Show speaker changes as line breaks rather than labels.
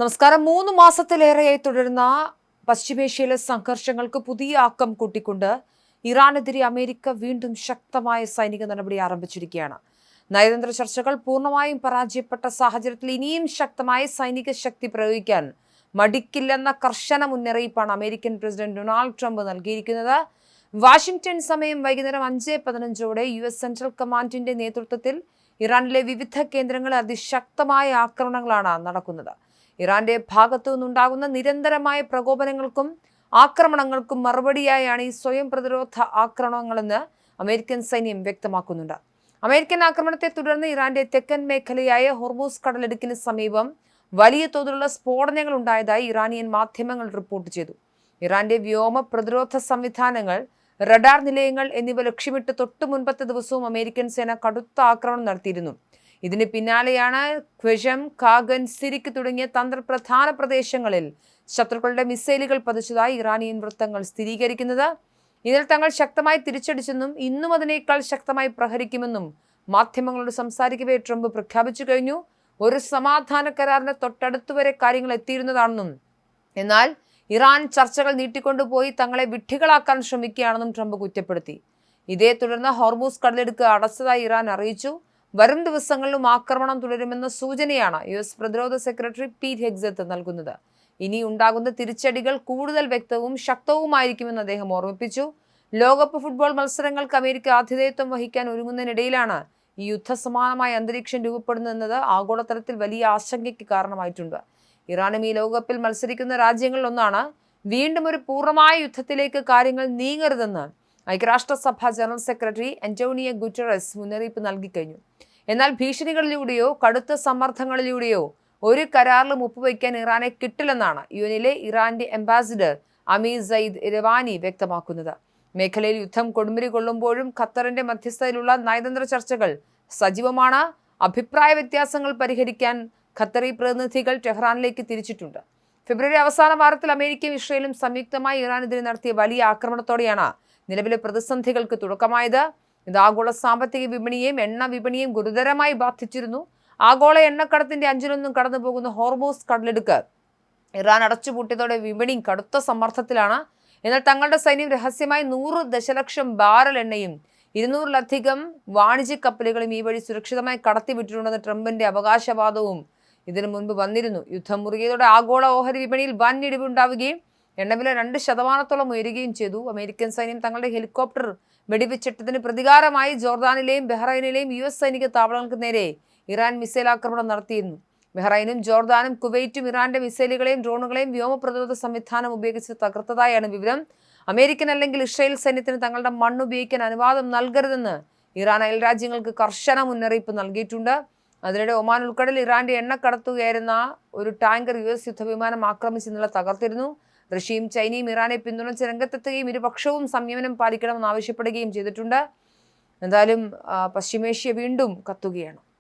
നമസ്കാരം. 3 മാസത്തിലേറെയായി തുടരുന്ന പശ്ചിമേഷ്യയിലെ സംഘർഷങ്ങൾക്ക് പുതിയ ആക്കം കൂട്ടിക്കൊണ്ട് ഇറാനെതിരെ അമേരിക്ക വീണ്ടും ശക്തമായ സൈനിക നടപടി ആരംഭിച്ചിരിക്കുകയാണ്. നയതന്ത്ര ചർച്ചകൾ പൂർണ്ണമായും പരാജയപ്പെട്ട സാഹചര്യത്തിൽ ഇനിയും ശക്തമായ സൈനിക ശക്തി പ്രയോഗിക്കാൻ മടിക്കില്ലെന്ന കർശന മുന്നറിയിപ്പാണ് അമേരിക്കൻ പ്രസിഡന്റ് ഡൊണാൾഡ് ട്രംപ് നൽകിയിരിക്കുന്നത്. വാഷിംഗ്ടൺ സമയം വൈകുന്നേരം 5:15 US സെൻട്രൽ കമാൻഡിന്റെ നേതൃത്വത്തിൽ ഇറാനിലെ വിവിധ കേന്ദ്രങ്ങളിൽ അതിശക്തമായ ആക്രമണങ്ങളാണ് നടക്കുന്നത്. ഇറാന്റെ ഭാഗത്തു നിന്നുണ്ടാകുന്ന നിരന്തരമായ പ്രകോപനങ്ങൾക്കും ആക്രമണങ്ങൾക്കും മറുപടിയായാണ് ഈ സ്വയം പ്രതിരോധ ആക്രമണങ്ങളെന്ന് അമേരിക്കൻ സൈന്യം വ്യക്തമാക്കുന്നുണ്ട്. അമേരിക്കൻ ആക്രമണത്തെ തുടർന്ന് ഇറാന്റെ തെക്കൻ മേഖലയായ ഹോർമൂസ് കടലിടുക്കിന് സമീപം വലിയ തോതിലുള്ള സ്ഫോടനങ്ങൾ ഉണ്ടായതായി ഇറാനിയൻ മാധ്യമങ്ങൾ റിപ്പോർട്ട് ചെയ്തു. ഇറാന്റെ വ്യോമ പ്രതിരോധ സംവിധാനങ്ങൾ, റഡാർ നിലയങ്ങൾ എന്നിവ ലക്ഷ്യമിട്ട് തൊട്ടു മുൻപത്തെ ദിവസവും അമേരിക്കൻ സേന കടുത്ത ആക്രമണം നടത്തിയിരുന്നു. ഇതിന് പിന്നാലെയാണ് ഖ്വെഷം, കാഗൻ, സിരിക്ക് തുടങ്ങിയ തന്ത്രപ്രധാന പ്രദേശങ്ങളിൽ ശത്രുക്കളുടെ മിസൈലുകൾ പതിച്ചതായി ഇറാനിയൻ വൃത്തങ്ങൾ സ്ഥിരീകരിക്കുന്നത്. ഇതിൽ തങ്ങൾ ശക്തമായി തിരിച്ചടിച്ചെന്നും ഇന്നും അതിനേക്കാൾ ശക്തമായി പ്രഹരിക്കുമെന്നും മാധ്യമങ്ങളോട് സംസാരിക്കവേ ട്രംപ് പ്രഖ്യാപിച്ചു കഴിഞ്ഞു. ഒരു സമാധാന കരാറിന്റെ തൊട്ടടുത്തുവരെ കാര്യങ്ങൾ എത്തിയിരുന്നതാണെന്നും എന്നാൽ ഇറാൻ ചർച്ചകൾ നീട്ടിക്കൊണ്ടുപോയി തങ്ങളെ വിഡ്ഢികളാക്കാൻ ശ്രമിക്കുകയാണെന്നും ട്രംപ് കുറ്റപ്പെടുത്തി. ഇതേ തുടർന്ന് ഹോർമൂസ് കടലിടുക്ക് അടച്ചതായി ഇറാൻ അറിയിച്ചു. വരും ദിവസങ്ങളിലും ആക്രമണം തുടരുമെന്ന സൂചനയാണ് US പ്രതിരോധ സെക്രട്ടറി പീറ്റ് ഹെഗ്സെത്ത് നൽകുന്നത്. ഇനി ഉണ്ടാകുന്ന തിരിച്ചടികൾ കൂടുതൽ വ്യക്തവും ശക്തവുമായിരിക്കുമെന്ന് അദ്ദേഹം ഓർമ്മിപ്പിച്ചു. ലോകകപ്പ് ഫുട്ബോൾ മത്സരങ്ങൾക്ക് അമേരിക്ക ആതിഥേയത്വം വഹിക്കാൻ ഒരുങ്ങുന്നതിനിടയിലാണ് ഈ യുദ്ധസമാനമായ അന്തരീക്ഷം രൂപപ്പെടുന്നതെന്നത് ആഗോളതലത്തിൽ വലിയ ആശങ്കയ്ക്ക് കാരണമായിട്ടുണ്ട്. ഇറാനും ഈ ലോകകപ്പിൽ മത്സരിക്കുന്ന രാജ്യങ്ങളിലൊന്നാണ്. വീണ്ടും ഒരു പൂർണ്ണമായ യുദ്ധത്തിലേക്ക് കാര്യങ്ങൾ നീങ്ങരുതെന്ന് ഐക്യരാഷ്ട്രസഭ ജനറൽ സെക്രട്ടറി അന്റോണിയോ ഗുറ്ററസ് മുന്നറിയിപ്പ് നൽകിക്കഴിഞ്ഞു. എന്നാൽ ഭീഷണികളിലൂടെയോ കടുത്ത സമ്മർദ്ദങ്ങളിലൂടെയോ ഒരു കരാറിലും ഒപ്പുവയ്ക്കാൻ ഇറാനെ കിട്ടില്ലെന്നാണ് യുഎനിലെ ഇറാന്റെ അംബാസിഡർ അമീർ സയ്യിദ് ഇരവാനി വ്യക്തമാക്കുന്നത്. മേഖലയിൽ യുദ്ധം കൊടുമ്പിരി കൊള്ളുമ്പോഴും ഖത്തറിന്റെ മധ്യസ്ഥതയിലുള്ള നയതന്ത്ര ചർച്ചകൾ സജീവമാണ്. അഭിപ്രായ വ്യത്യാസങ്ങൾ പരിഹരിക്കാൻ ഖത്തറി പ്രതിനിധികൾ ടെഹ്റാനിലേക്ക് തിരിച്ചിട്ടുണ്ട്. ഫെബ്രുവരി അവസാന വാരത്തിൽ അമേരിക്കയും ഇസ്രയേലും സംയുക്തമായി ഇറാനെതിരെ നടത്തിയ വലിയ ആക്രമണത്തോടെയാണ് നിലവിലെ പ്രതിസന്ധികൾക്ക് തുടക്കമായത്. ഇത് ആഗോള സാമ്പത്തിക വിപണിയെയും എണ്ണ വിപണിയെയും ഗുരുതരമായി ബാധിച്ചിരുന്നു. ആഗോള എണ്ണക്കടത്തിന്റെ 5-1 കടന്നുപോകുന്ന ഹോർമൂസ് കടലിടുക്ക് ഇറാൻ അടച്ചുപൂട്ടിയതോടെ വിപണി കടുത്ത സമ്മർദ്ദത്തിലാണ്. എന്നാൽ തങ്ങളുടെ സൈന്യം രഹസ്യമായി 100 ദശലക്ഷം ബാരൽ എണ്ണയും 200-ലധികം വാണിജ്യ കപ്പലുകളും ഈ വഴി സുരക്ഷിതമായി കടത്തിവിട്ടിട്ടുണ്ടെന്ന് ട്രംപിന്റെ അവകാശവാദവും ഇതിനു മുൻപ് വന്നിരുന്നു. യുദ്ധം മുറുകിയതോടെ ആഗോള ഓഹരി വിപണിയിൽ വൻ ഇടിവുണ്ടാവുകയും എണ്ണവില 2% ഉയരുകയും ചെയ്തു. അമേരിക്കൻ സൈന്യം തങ്ങളുടെ ഹെലികോപ്റ്റർ വെടിവെച്ചിട്ടതിന് പ്രതികാരമായി ജോർദാനിലെയും ബഹ്റൈനിലെയും US സൈനിക താവളങ്ങൾക്ക് നേരെ ഇറാൻ മിസൈൽ ആക്രമണം നടത്തിയിരുന്നു. ബഹ്റൈനും ജോർദാനും കുവൈറ്റും ഇറാന്റെ മിസൈലുകളെയും ഡ്രോണുകളെയും വ്യോമ പ്രതിരോധ സംവിധാനം ഉപയോഗിച്ച് തകർത്തതായാണ് വിവരം. അമേരിക്കൻ അല്ലെങ്കിൽ ഇസ്രായേൽ സൈന്യത്തിന് തങ്ങളുടെ മണ്ണ് ഉപയോഗിക്കാൻ അനുവാദം നൽകരുതെന്ന് ഇറാൻ അയൽ രാജ്യങ്ങൾക്ക് കർശന മുന്നറിയിപ്പ് നൽകിയിട്ടുണ്ട്. അതിനിടെ ഒമാൻ ഉൾക്കടലിൽ ഇറാന്റെ എണ്ണ കടത്തുകയായിരുന്ന ഒരു ടാങ്കർ US യുദ്ധവിമാനം ആക്രമിച്ച് ഇന്നലെ തകർത്തിരുന്നു. റഷ്യയും ചൈനയും ഇറാനെ പിന്തുണച്ച് രംഗത്തെത്തുകയും ഇരുപക്ഷവും സംയമനം പാലിക്കണമെന്ന് ആവശ്യപ്പെടുകയും ചെയ്തിട്ടുണ്ട്. എന്തായാലും പശ്ചിമേഷ്യ വീണ്ടും കത്തുകയാണ്.